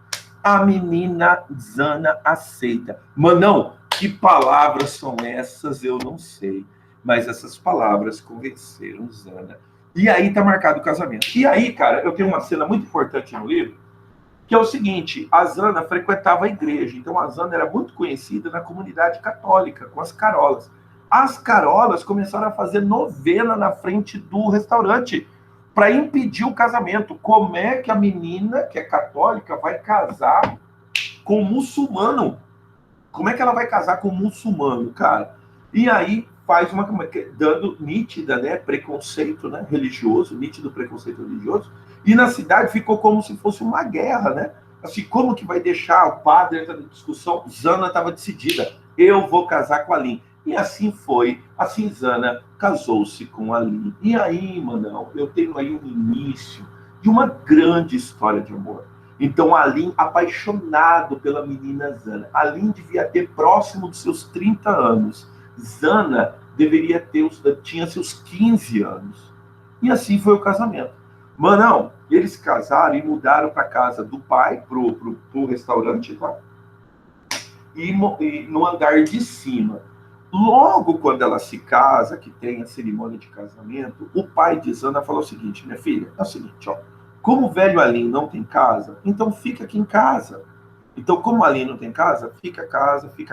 A menina Zana aceita. Manão, que palavras são essas? Eu não sei. Mas essas palavras convenceram Zana. E aí tá marcado o casamento. E aí, cara, eu tenho uma cena muito importante no livro, que é o seguinte, a Zana frequentava a igreja, então a Zana era muito conhecida na comunidade católica, com as carolas. As carolas começaram a fazer novena na frente do restaurante para impedir o casamento. Como é que a menina, que é católica, vai casar com um muçulmano? Como é que ela vai casar com um muçulmano, cara? E aí faz uma dando nítida, né, preconceito, né, religioso, nítido preconceito religioso. E na cidade ficou como se fosse uma guerra, né? Assim, como que vai deixar o padre entrar na discussão? Zana estava decidida, eu vou casar com a Alim. E assim foi, assim Zana casou-se com a Alim. E aí, Manão, eu tenho aí um início de uma grande história de amor. Então, Alim, apaixonado pela menina Zana. Alim devia ter próximo dos seus 30 anos. Zana deveria ter, tinha seus 15 anos. E assim foi o casamento. Manão, eles casaram e mudaram para casa do pai, pro restaurante, tá? E no andar de cima. Logo quando ela se casa, que tem a cerimônia de casamento, o pai de Zana falou o seguinte, minha filha, é o seguinte, ó, como o velho Alim não tem casa, então fica aqui em casa. Então, como o Alim não tem casa, fica a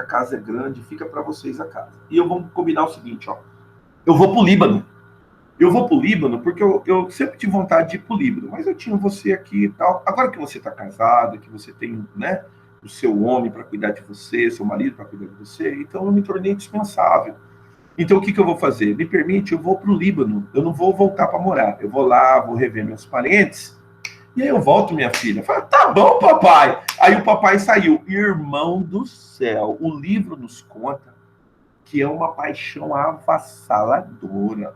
casa é grande, fica para vocês a casa. E eu vou combinar o seguinte, ó, eu vou pro Líbano. Eu vou pro Líbano porque eu sempre tive vontade de ir pro Líbano, mas eu tinha você aqui e tal. Agora que você está casado, que você tem, né, o seu homem para cuidar de você, seu marido para cuidar de você, então eu me tornei indispensável. Então o que eu vou fazer? Me permite, eu vou pro Líbano. Eu não vou voltar para morar. Eu vou lá, vou rever meus parentes. E aí eu volto, minha filha. Fala, tá bom, papai. Aí o papai saiu. Irmão do céu, o livro nos conta que é uma paixão avassaladora.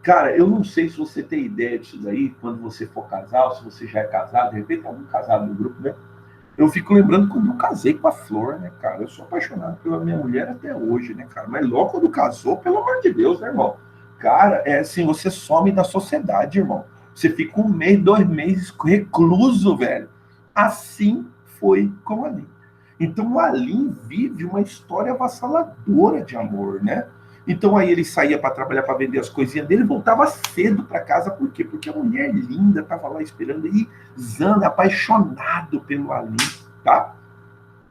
Cara, eu não sei se você tem ideia disso daí, quando você for casar, ou se você já é casado, de repente algum casado no grupo, né? Eu fico lembrando quando eu casei com a Flor, né, cara? Eu sou apaixonado pela minha mulher até hoje, né, cara? Mas logo quando casou, pelo amor de Deus, né, irmão? Cara, é assim, você some da sociedade, irmão. Você fica 1 mês, 2 meses recluso, velho. Assim foi com a Aline. Então, o Aline vive uma história avassaladora de amor, né? Então, aí ele saía para trabalhar, para vender as coisinhas dele, voltava cedo para casa. Por quê? Porque a mulher linda estava lá esperando. E Zana, apaixonado pelo Aline, tá?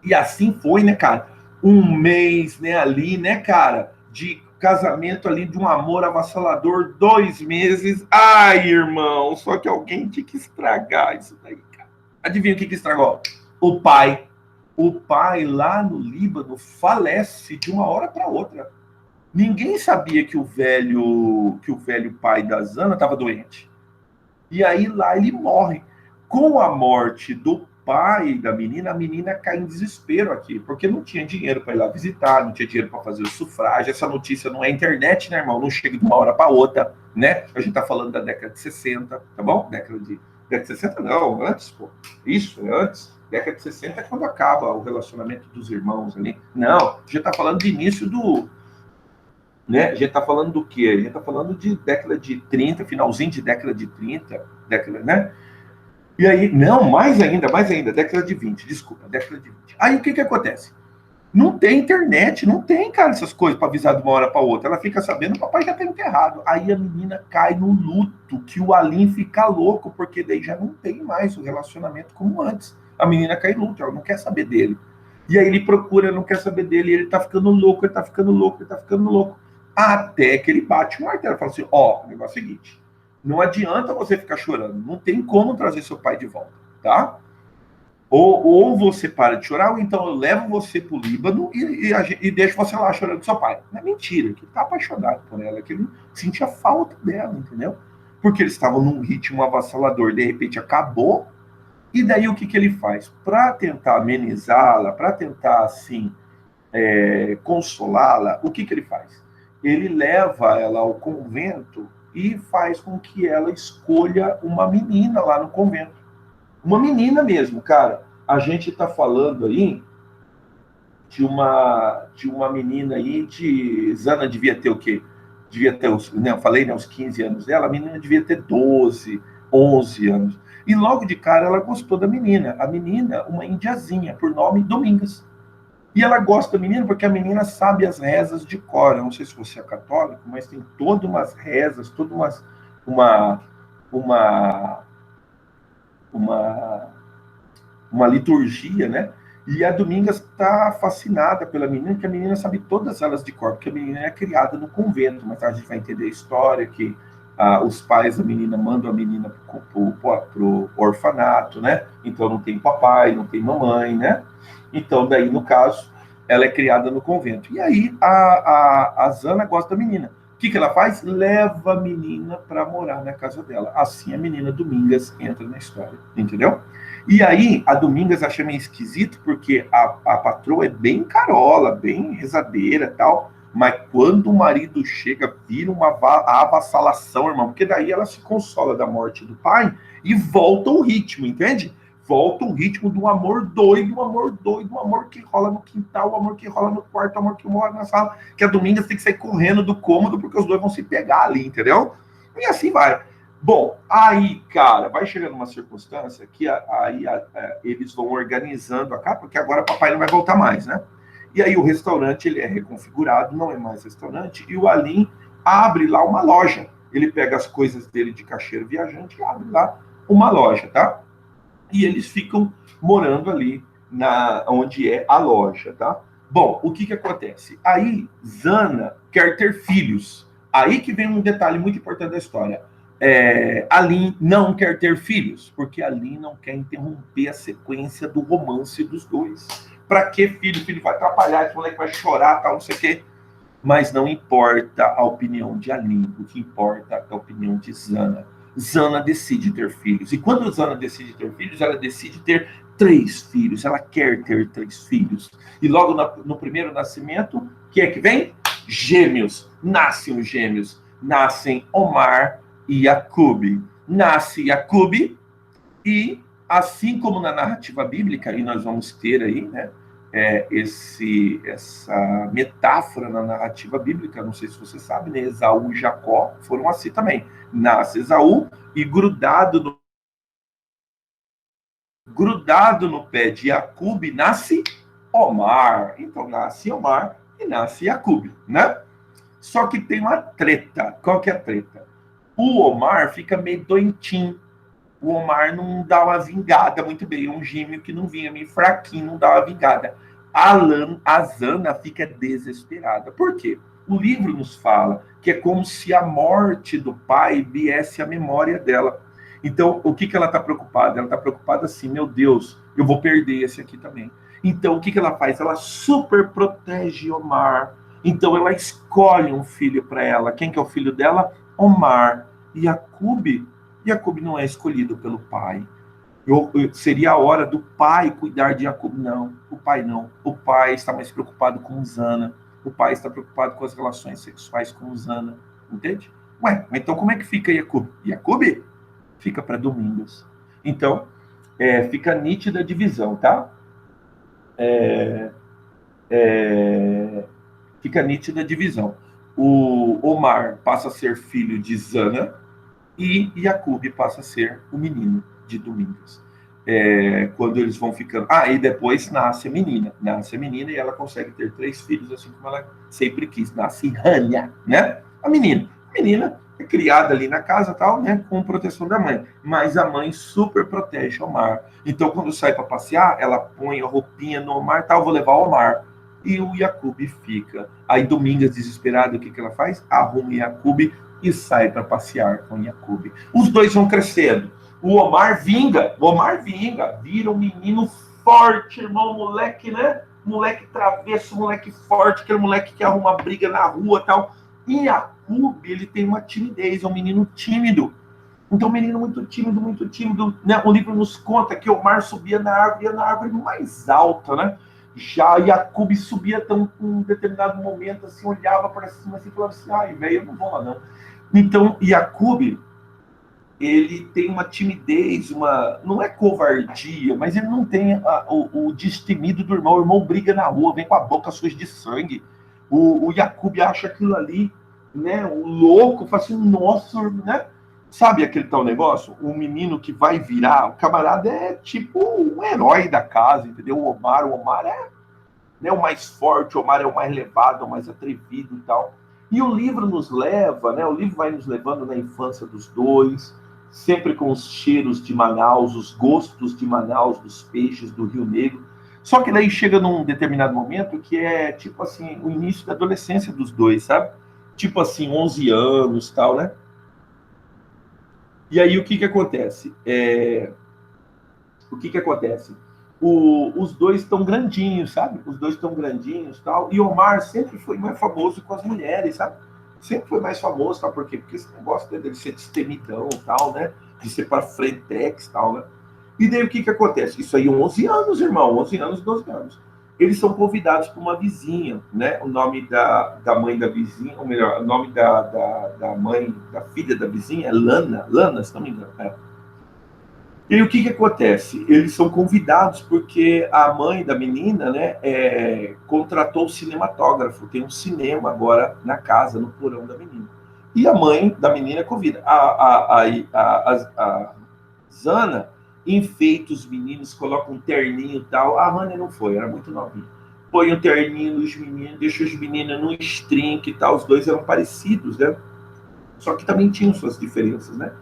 E assim foi, né, cara? 1 mês, né, ali, né, cara? De casamento ali, de um amor avassalador, 2 meses. Ai, irmão, só que alguém tinha que estragar isso daí, cara. Adivinha o que estragou? O pai. O pai lá no Líbano falece de uma hora para outra. Ninguém sabia que o velho pai da Zana estava doente. E aí lá ele morre. Com a morte do pai da menina, a menina cai em desespero aqui, porque não tinha dinheiro para ir lá visitar, não tinha dinheiro para fazer o sufrágio. Essa notícia não é internet, né, irmão? Não chega de uma hora para outra, né? A gente tá falando da década de 60, tá bom? Década de 60 não, antes, pô. Isso, é antes. Década de 60 é quando acaba o relacionamento dos irmãos ali. Não, a gente tá falando do início do, né? A gente está falando do quê? A gente está falando de década de 30, finalzinho de década de 30, década, né? E aí, não, mais ainda, década de 20, desculpa, década de 20. Aí o que acontece? Não tem internet, não tem, cara, essas coisas para avisar de uma hora para outra. Ela fica sabendo, o papai já está enterrado. Aí a menina cai no luto, que o Alim fica louco, porque daí já não tem mais o relacionamento como antes. A menina cai no luto, ela não quer saber dele. E aí ele procura, não quer saber dele, ele tá ficando louco, ele tá ficando louco, ele tá ficando louco. Até que ele bate o martelo e fala assim, ó, o negócio é o seguinte, não adianta você ficar chorando, não tem como trazer seu pai de volta, tá? Ou você para de chorar, ou então eu levo você pro Líbano e deixo você lá chorando com seu pai. Não é mentira, que ele tá apaixonado por ela, que ele sentia falta dela, entendeu? Porque eles estavam num ritmo avassalador, de repente acabou, e daí o que ele faz? Para tentar amenizá-la, para tentar, assim, consolá-la, o que ele faz? Ele leva ela ao convento e faz com que ela escolha uma menina lá no convento. Uma menina mesmo, cara. A gente está falando aí de uma menina aí Zana devia ter o quê? Devia ter, eu falei, né, uns 15 anos dela, a menina devia ter 12, 11 anos. E logo de cara ela gostou da menina. A menina, uma indiazinha, por nome Domingas. E ela gosta da menina porque a menina sabe as rezas de cor. Eu não sei se você é católico, mas tem todas umas rezas, uma, uma, uma, uma liturgia, né? E a Domingas está fascinada pela menina, que a menina sabe todas elas de cor, porque a menina é criada no convento, mas a gente vai entender a história que os pais da menina mandam a menina para o orfanato, né? Então não tem papai, não tem mamãe, né? Então, daí, no caso, ela é criada no convento. E aí a Zana gosta da menina. O que ela faz? Leva a menina para morar na casa dela. Assim a menina Domingas entra na história, entendeu? E aí, a Domingas achei meio esquisito, porque a patroa é bem carola, bem rezadeira e tal, mas quando o marido chega, vira uma avassalação, irmão, porque daí ela se consola da morte do pai e volta o ritmo, entende? Volta o ritmo do amor doido, o amor que rola no quintal, o amor que rola no quarto, o amor que rola na sala, que a Domingas tem que sair correndo do cômodo, porque os dois vão se pegar ali, entendeu? E assim vai. Bom, aí, cara, vai chegando uma circunstância que eles vão organizando a casa, porque agora papai não vai voltar mais, né? E aí o restaurante ele é reconfigurado, não é mais restaurante, e o Alim abre lá uma loja. Ele pega as coisas dele de caixeiro viajante e abre lá uma loja, tá? E eles ficam morando ali onde é a loja, tá? Bom, o que acontece? Aí Zana quer ter filhos. Aí que vem um detalhe muito importante da história. Aline não quer ter filhos, porque Aline não quer interromper a sequência do romance dos dois. Para que filho? O filho vai atrapalhar, esse moleque vai chorar, tal, não sei o quê. Mas não importa a opinião de Aline, o que importa é a opinião de Zana. Zana decide ter filhos. E quando Zana decide ter filhos, ela decide ter 3 filhos. Ela quer ter 3 filhos. E logo no primeiro nascimento, o que é que vem? Gêmeos. Nascem os gêmeos. Nascem Omar e Yacube. Nasce Yacube e, assim como na narrativa bíblica, e nós vamos ter aí, né, essa metáfora na narrativa bíblica, não sei se você sabe, né? Esaú e Jacó foram assim também. Nasce Esaú e grudado no pé de Jacube nasce Omar. Então nasce Omar e nasce Jacube, né? Só que tem uma treta. Qual que é a treta? O Omar fica meio doentinho. O Omar não dá uma vingada muito bem. É um gêmeo que não vinha, meio fraquinho, não dá uma vingada. A Zana fica desesperada. Por quê? O livro nos fala que é como se a morte do pai viesse à memória dela. Então, o que ela está preocupada? Ela está preocupada assim, meu Deus, eu vou perder esse aqui também. Então, o que ela faz? Ela super protege Omar. Então, ela escolhe um filho para ela. Quem que é o filho dela? Omar. E Jacube não é escolhido pelo pai. Seria a hora do pai cuidar de Jacob. Não, o pai não. O pai está mais preocupado com Zana. O pai está preocupado com as relações sexuais com Zana. Entende? Ué, então como é que fica Jacob? Jacob fica para Domingos. Então, fica nítida a divisão, tá? Fica nítida a divisão. O Omar passa a ser filho de Zana e Jacob passa a ser o menino de Domingos. Quando eles vão ficando. E depois nasce a menina. Nasce a menina e ela consegue ter 3 filhos, assim como ela sempre quis. Nasce Rania, né? A menina. A menina é criada ali na casa, tal, né? Com proteção da mãe. Mas a mãe super protege o Omar. Então, quando sai para passear, ela põe a roupinha no Omar, tal, vou levar o Omar. E o Jacob fica. Aí, Domingas, desesperada, o que ela faz? Arruma o Jacob e sai para passear com Jacob. Os dois vão crescendo. O Omar vinga, vira um menino forte, irmão, moleque, né? Moleque travesso, moleque forte, aquele moleque que arruma briga na rua e tal. E Jacob, ele tem uma timidez, é um menino tímido. Então, um menino muito tímido, né? O livro nos conta que Omar subia na árvore mais alta, né? Já Jacob subia tão, em um determinado momento, assim, olhava para cima assim, e falava assim, velho, eu não vou lá não. Então, Yacoub, ele tem uma timidez, não é covardia, mas ele não tem o destemido do irmão. O irmão briga na rua, vem com a boca suja de sangue. O Yacoub acha aquilo ali, né? O louco, fala assim, nossa, né? Sabe aquele tal negócio? O menino que vai virar, o camarada é tipo um herói da casa, entendeu? O Omar é, né, o mais forte, o Omar é o mais levado, o mais atrevido e tal. E o livro nos leva, né? O livro vai nos levando na infância dos dois, sempre com os cheiros de Manaus, os gostos de Manaus, dos peixes do Rio Negro. Só que daí chega num determinado momento que é, tipo assim, o início da adolescência dos dois, sabe? Tipo assim, 11 anos e tal, né? E aí o que que acontece? O que que acontece? Os dois estão grandinhos, sabe? Os dois estão grandinhos e tal. E Omar sempre foi mais famoso com as mulheres, sabe? Sempre foi mais famoso, tá? Por quê? Porque esse negócio dele ser destemidão e tal, né? De ser para frentex e tal, né? E daí o que que acontece? Isso aí 11 anos, irmão. 11 anos, 12 anos. Eles são convidados por uma vizinha, né? O nome da mãe da vizinha, ou melhor, o nome da mãe, da filha da vizinha é Lana, se não me engano. E aí, o que que acontece? Eles são convidados porque a mãe da menina, né, contratou o cinematógrafo. Tem um cinema agora na casa, no porão da menina. E a mãe da menina convida. A Zana enfeita os meninos, coloca um terninho e tal. A Hannah não foi, era muito novinha. Põe um terninho nos meninos, deixa os meninos no string e tal. Os dois eram parecidos, né? Só que também tinham suas diferenças, né?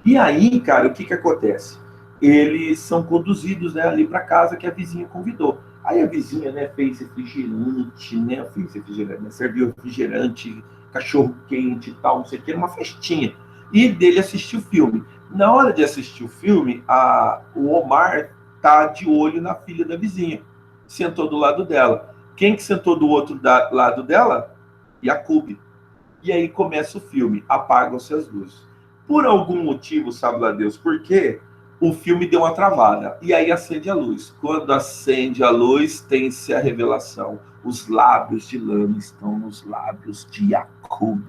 E aí, cara, o que que acontece? Eles são conduzidos, né, ali para casa que a vizinha convidou. Aí a vizinha, né, fez refrigerante, né, né, serviu refrigerante, cachorro quente e tal, não sei o que, era uma festinha. E dele assistir o filme. Na hora de assistir o filme, o Omar tá de olho na filha da vizinha. Sentou do lado dela. Quem que sentou do outro lado dela? Yacoub. E aí começa o filme, apagam-se as luzes. Por algum motivo, sabe lá Deus por quê, o filme deu uma travada. E aí acende a luz. Quando acende a luz, tem-se a revelação. Os lábios de Lana estão nos lábios de Yacoub.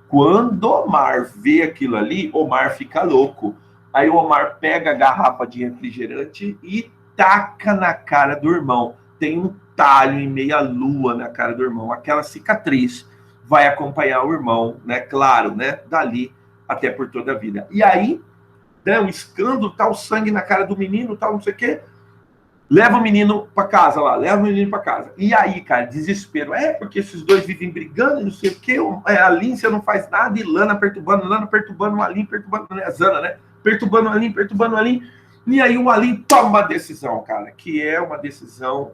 Quando Omar vê aquilo ali, Omar fica louco. Aí o Omar pega a garrafa de refrigerante e taca na cara do irmão. Tem um talho em meia lua na cara do irmão. Aquela cicatriz vai acompanhar o irmão, né? Claro, né? Dali até por toda a vida. E aí, né, o escândalo, tá o sangue na cara do menino, tal, não sei o quê. Leva o menino para casa lá, leva o menino para casa. E aí, cara, desespero. Porque esses dois vivem brigando, não sei o quê. A Líncia não faz nada e Lana perturbando, o Alim perturbando, né? Zana, né? Perturbando o Alim. E aí o Alim toma uma decisão, cara, que é uma decisão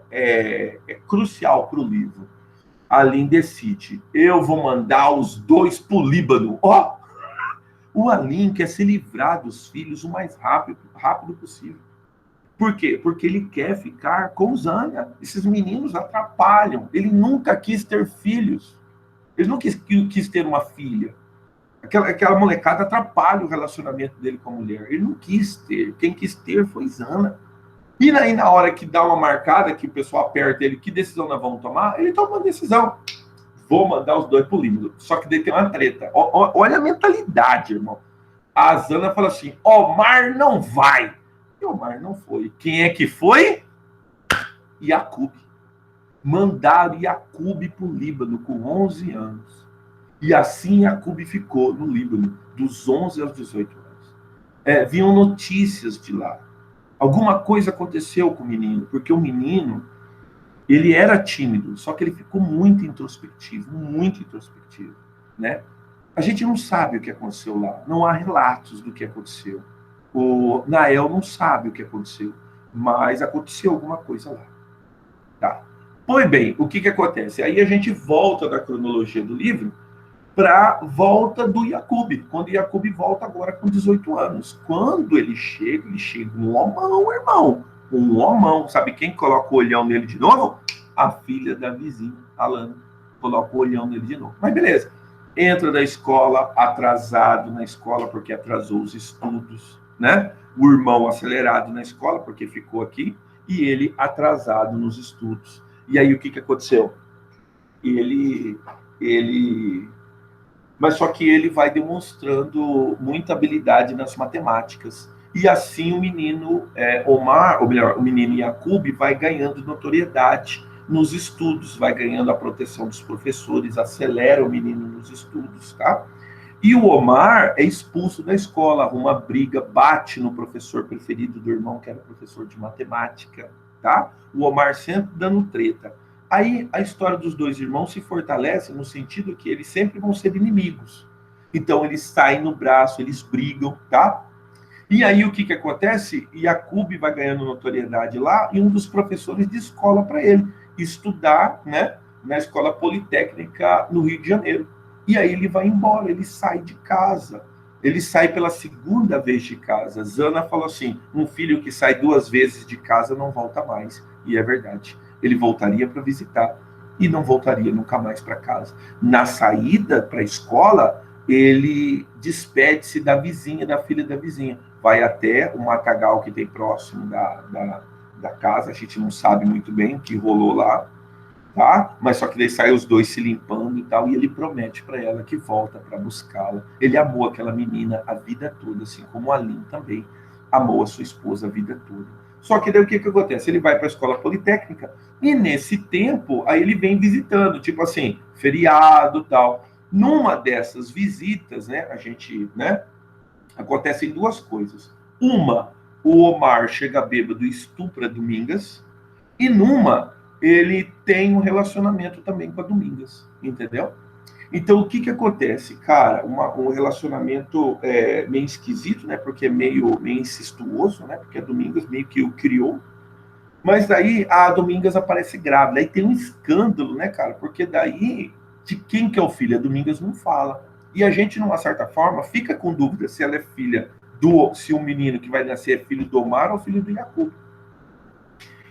crucial para o livro. Alim decide, eu vou mandar os dois pro Líbano. O Alim quer se livrar dos filhos o mais rápido possível. Por quê? Porque ele quer ficar com Zana. Esses meninos atrapalham. Ele nunca quis ter filhos. Ele não quis ter uma filha. Aquela molecada atrapalha o relacionamento dele com a mulher. Ele não quis ter. Quem quis ter foi Zana. E aí, na hora que dá uma marcada, que o pessoal aperta ele, que decisão nós vamos tomar? Ele toma uma decisão. Vou mandar os dois pro Líbano. Só que daí tem uma treta. Olha a mentalidade, irmão. A Zana fala assim, Omar não vai. E Omar não foi. Quem é que foi? Yacoub. Mandaram Yacoub para o Líbano com 11 anos. E assim Yacoub ficou no Líbano, dos 11 aos 18 anos. Vinham notícias de lá. Alguma coisa aconteceu com o menino, porque o menino, ele era tímido, só que ele ficou muito introspectivo, né? A gente não sabe o que aconteceu lá, não há relatos do que aconteceu. O Nael não sabe o que aconteceu, mas aconteceu alguma coisa lá. Tá. Pois bem, o que que acontece? Aí a gente volta da cronologia do livro para volta do Yacoub, quando Yacoub volta agora com 18 anos. Quando ele chega um homão, irmão. Um homão. Sabe quem coloca o olhão nele de novo? A filha da vizinha, a Lana. Coloca o olhão nele de novo. Mas beleza. Entra da escola, atrasado na escola, porque atrasou os estudos, né? O irmão acelerado na escola, porque ficou aqui, e ele atrasado nos estudos. E aí o que que aconteceu? Ele mas só que ele vai demonstrando muita habilidade nas matemáticas. E assim o menino Omar, ou melhor, o menino Yacoub vai ganhando notoriedade nos estudos, vai ganhando a proteção dos professores, acelera o menino nos estudos, tá? E o Omar é expulso da escola, arruma briga, bate no professor preferido do irmão, que era professor de matemática, tá? O Omar sempre dando treta. Aí a história dos dois irmãos se fortalece no sentido que eles sempre vão ser inimigos. Então eles saem no braço, eles brigam, tá? E aí o que acontece? Yacoub vai ganhando notoriedade lá e um dos professores de escola para ele estudar, né, na escola politécnica no Rio de Janeiro. E aí ele vai embora, ele sai de casa. Ele sai pela segunda vez de casa. Zana falou assim: um filho que sai 2 vezes de casa não volta mais. E é verdade. Ele voltaria para visitar e não voltaria nunca mais para casa. Na saída para a escola, ele despede-se da vizinha, da filha da vizinha. Vai até o matagal que tem próximo da casa. A gente não sabe muito bem o que rolou lá, tá? Mas só que daí sai os dois se limpando e tal, e ele promete para ela que volta para buscá-la. Ele amou aquela menina a vida toda, assim como a Aline também amou a sua esposa a vida toda. Só que daí o que acontece? Ele vai para a escola politécnica e nesse tempo aí ele vem visitando, tipo assim, feriado, tal. Numa dessas visitas, né, a gente, né, acontecem 2 coisas. Uma, o Omar chega bêbado e estupra Domingas, e numa ele tem um relacionamento também com a Domingas, entendeu? Então, o que acontece? Cara, um relacionamento meio esquisito, né? Porque é meio incestuoso, né? Porque a Domingas meio que o criou. Mas daí a Domingas aparece grávida. Aí tem um escândalo, né, cara? Porque daí, de quem que é o filho? A Domingas não fala. E a gente, numa certa forma, fica com dúvida se ela é filha se o menino que vai nascer é filho do Omar ou filho do Yacoub.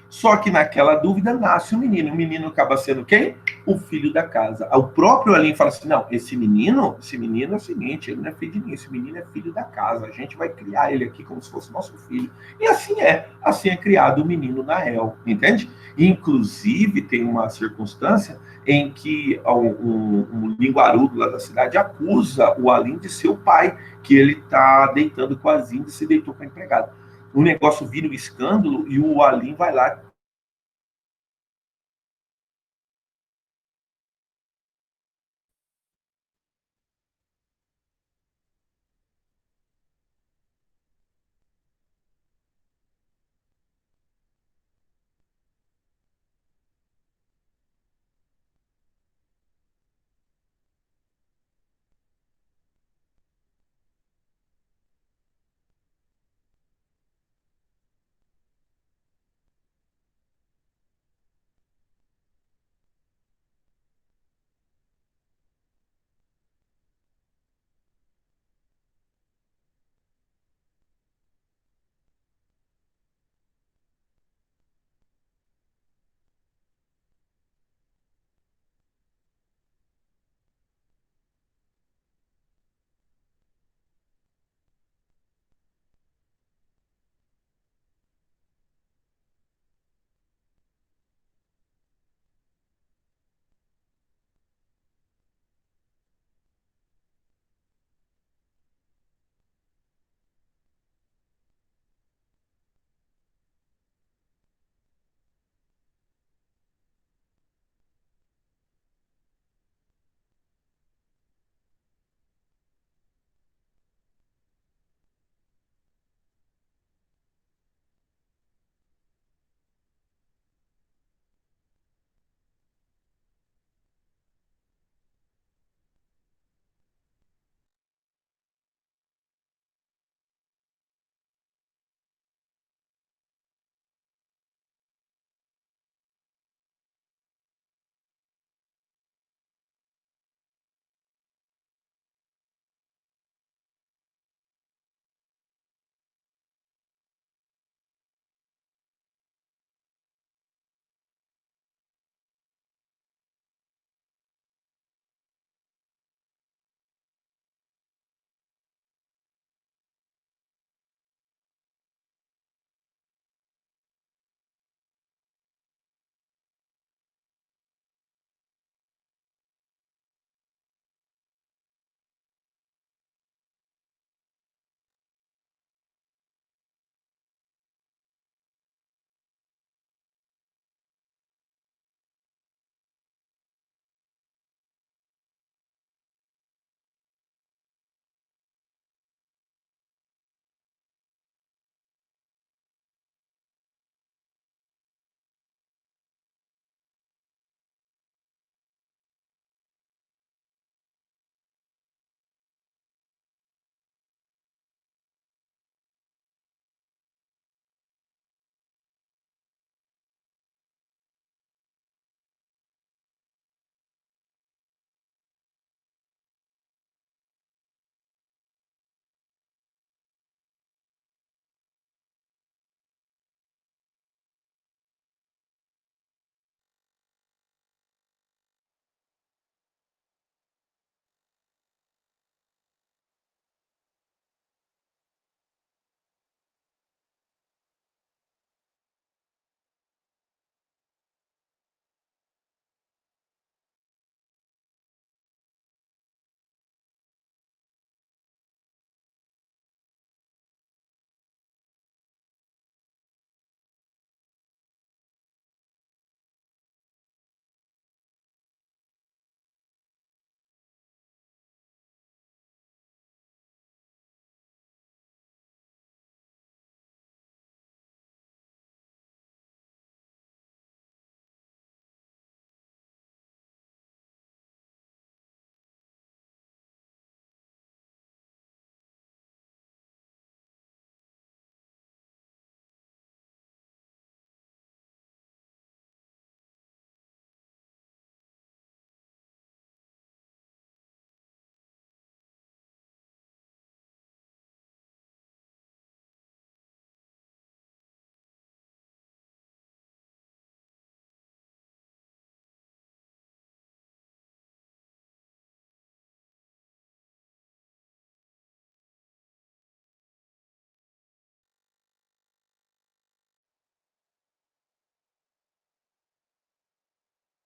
Só que naquela dúvida nasce o menino. O menino acaba sendo quem? O filho da casa. O próprio Alim fala assim: não, esse menino é o seguinte, ele não é filho de mim, esse menino é filho da casa. A gente vai criar ele aqui como se fosse nosso filho. E assim é criado o menino Nael, entende? Inclusive, tem uma circunstância em que um linguarudo lá da cidade acusa o Alim de ser o pai, que ele está deitando com a Zinda e se deitou com a empregada. O negócio vira um escândalo e o Alim vai lá,